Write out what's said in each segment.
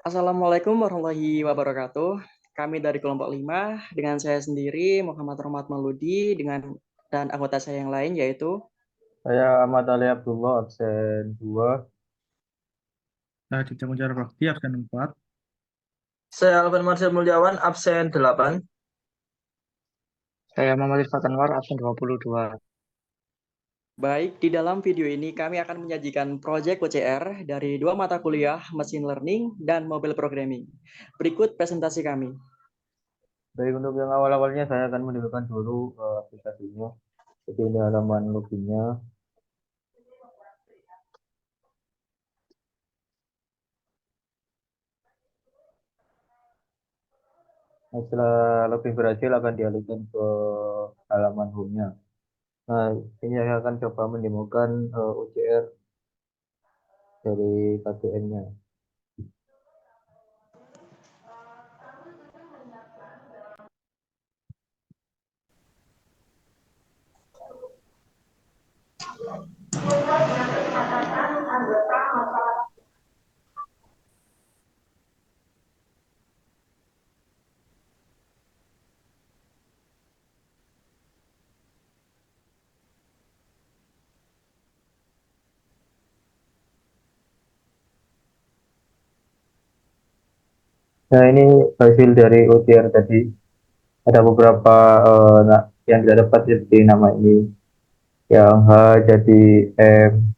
Assalamualaikum warahmatullahi wabarakatuh. Kami dari kelompok 5 dengan saya sendiri Muhammad Rahmat Mauludi dan anggota saya yang lain yaitu Saya Ahmad Ali Abdullah, absen 2. Di Jamu Jarak Bakti absen 4. Saya Alvan Marcel Mulyawan, absen 8. Saya Muhammad Irfan Anwar, absen 22. baik di dalam video ini kami akan menyajikan proyek OCR dari dua mata kuliah Machine Learning dan Mobile Programming. Berikut presentasi kami. Baik, untuk yang awal-awalnya saya akan mendahulukan dulu aplikasinya. Jadi ini halaman loginnya. Nah, setelah login berhasil akan dialihkan ke halaman home-nya. Nah, ini saya akan coba mendemokan OCR dari KTM-nya. Nah, ini hasil dari OCR tadi. Ada beberapa yang tidak dapat seperti nama ini. Yang H jadi M.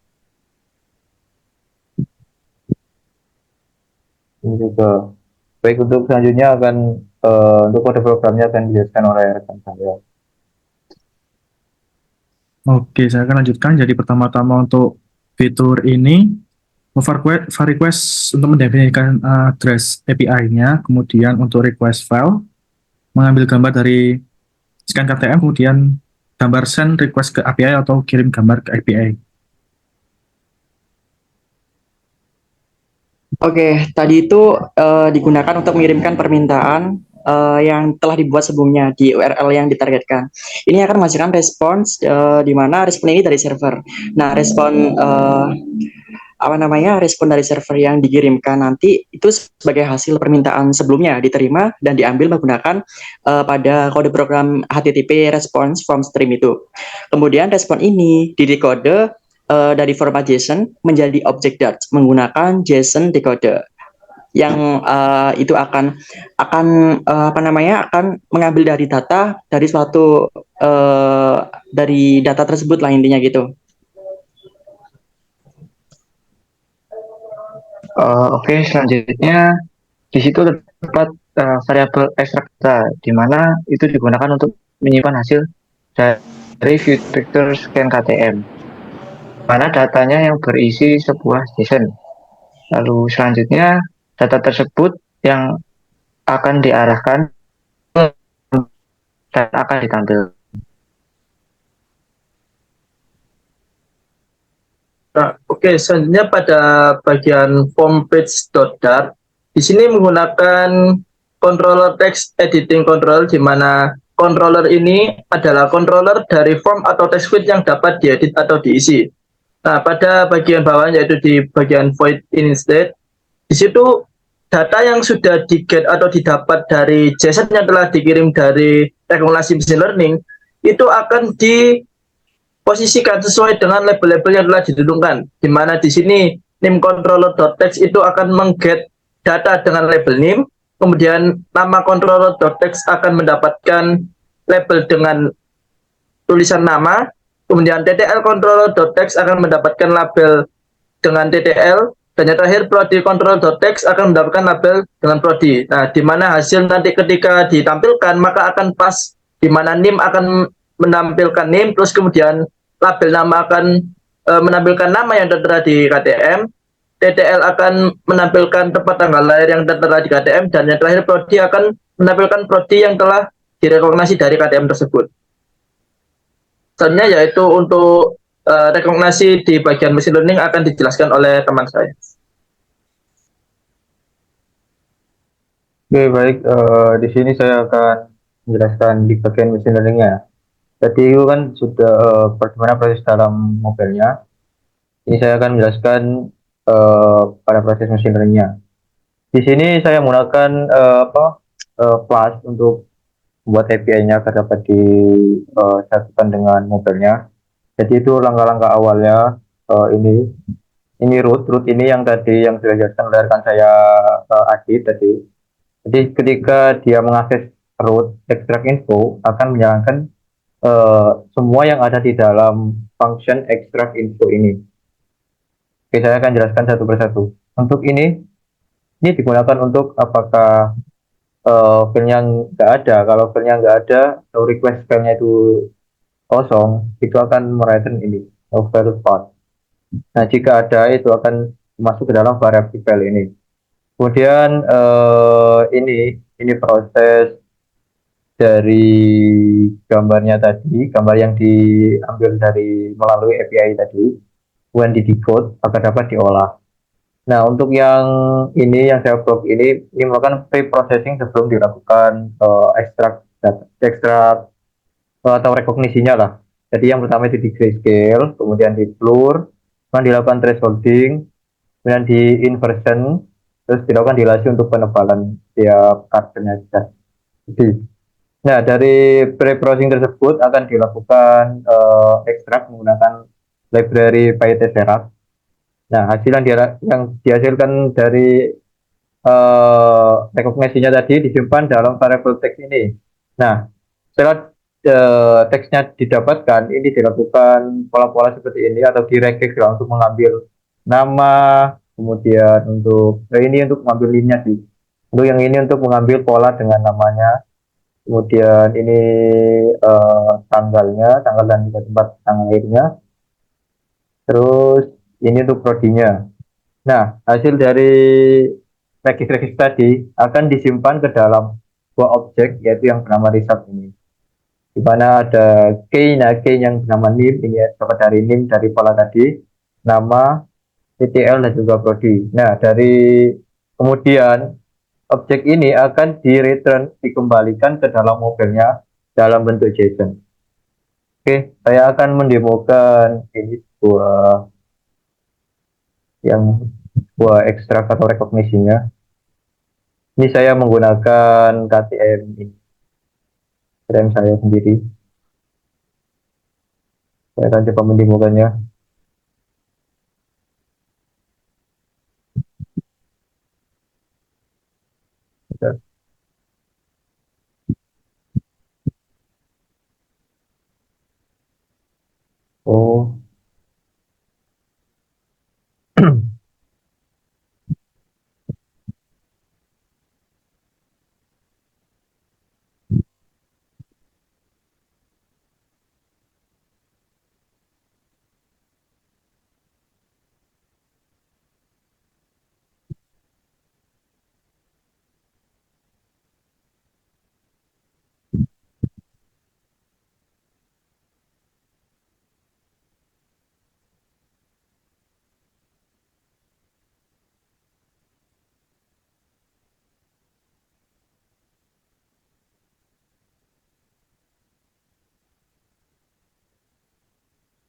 Ini juga. Baik, untuk selanjutnya akan untuk kode programnya akan dijelaskan oleh rekan saya. Oke, saya akan lanjutkan. Jadi pertama-tama untuk fitur ini, var request untuk mendefinisikan address API-nya, kemudian untuk request file, mengambil gambar dari scan KTM, kemudian gambar send request ke API atau kirim gambar ke API. Oke, tadi itu digunakan untuk mengirimkan permintaan yang telah dibuat sebelumnya di URL yang ditargetkan. Ini akan menghasilkan respons di mana respon ini dari server. Nah, respon dari server yang dikirimkan nanti itu sebagai hasil permintaan sebelumnya diterima dan diambil menggunakan pada kode program HTTP response from stream itu. Kemudian respon ini didekode dari format JSON menjadi objek Dart menggunakan JSON decoder yang itu akan akan mengambil dari data dari suatu dari data tersebut lah intinya gitu. Oke, selanjutnya di situ terdapat variabel ekstrak data, di mana itu digunakan untuk menyimpan hasil dari vector scan KTM, mana datanya yang berisi sebuah JSON. Lalu selanjutnya data tersebut yang akan diarahkan dan akan ditampilkan. Nah, oke, selanjutnya pada bagian form page.dart, di sini menggunakan controller text editing control, di mana controller ini adalah controller dari form atau text field yang dapat diedit atau diisi. Nah, pada bagian bawah yaitu di bagian void instead, di situ data yang sudah di-get atau didapat dari JSON yang telah dikirim dari rekomendasi machine learning itu akan diposisikan sesuai dengan label-label yang telah didudungkan, di mana di sini name controller.text itu akan mengget data dengan label name, kemudian nama controller.text akan mendapatkan label dengan tulisan nama, kemudian TTL controller.text akan mendapatkan label dengan TTL, dan yang terakhir prodi control.text akan mendapatkan label dengan prodi. Nah, di mana hasil nanti ketika ditampilkan maka akan pas, di mana name akan menampilkan name, terus kemudian label nama akan menampilkan nama yang tertera di KTM, TTL akan menampilkan tempat tanggal lahir yang tertera di KTM, dan yang terakhir prodi akan menampilkan prodi yang telah direkognosisi dari KTM tersebut. Selanjutnya yaitu untuk rekognisi di bagian machine learning akan dijelaskan oleh teman saya. Oke, baik. Di sini saya akan menjelaskan di bagian machine learning-nya. Tadi itu kan sudah bagaimana proses dalam mobilnya. Ini saya akan menjelaskan pada proses machine learning-nya. Di sini saya menggunakan Flash untuk buat API-nya agar dapat disatukan dengan mobilnya. Jadi itu langkah-langkah awalnya. Ini root ini yang tadi yang sudah dijelaskan oleh rekan saya Adi tadi. Jadi ketika dia mengakses root extract info akan menjalankan semua yang ada di dalam function extract info ini. Oke, saya akan jelaskan satu persatu. Untuk ini digunakan untuk apakah filenya nggak ada. Kalau filenya nggak ada atau request filenya itu kosong, itu akan mereturn ini value path. Nah, jika ada itu akan masuk ke dalam variabel file ini. Kemudian ini proses dari gambarnya tadi, gambar yang diambil dari melalui API tadi, kemudian di decode agar dapat diolah. Nah, untuk yang ini yang saya blog ini merupakan pre-processing sebelum dilakukan ekstrak atau rekognisinya lah. Jadi yang pertama itu di grayscale, kemudian di blur, kemudian dilakukan thresholding, kemudian di inversion, terus dilakukan dilasi untuk penebalan tiap karakternya. Jadi, nah dari pre-processing tersebut akan dilakukan ekstrak menggunakan library PyTesseract. Nah, hasil yang dihasilkan dari rekognisinya tadi disimpan dalam variable text ini. Nah, setelah teksnya didapatkan, ini dilakukan pola-pola seperti ini atau direkek untuk mengambil nama, kemudian untuk ini untuk mengambil linknya sih. Untuk yang ini untuk mengambil pola dengan namanya, kemudian ini tanggalnya, tanggal dan juga tempat tanggal lahirnya. Terus ini untuk prodinya. Nah, hasil dari regis tadi akan disimpan ke dalam sebuah objek yaitu yang bernama result ini. Di mana ada key, nah key yang bernama name ini dapat dari name dari pola tadi, nama, TTL dan juga prodi. Nah, dari kemudian objek ini akan dikembalikan ke dalam mobilnya dalam bentuk JSON. Oke, saya akan mendemokan ini sebuah ekstrak atau rekognisinya. Ini saya menggunakan KTM saya sendiri. Saya akan coba mendemokannya. Oh.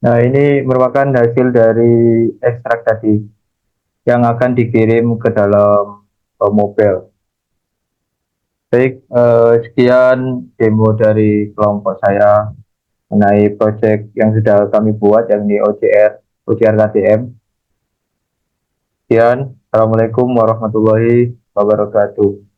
Nah, ini merupakan hasil dari ekstrak tadi yang akan dikirim ke dalam mobil. Baik, sekian demo dari kelompok saya mengenai project yang sudah kami buat, yang di OCR KTM. Sekian, Assalamualaikum warahmatullahi wabarakatuh.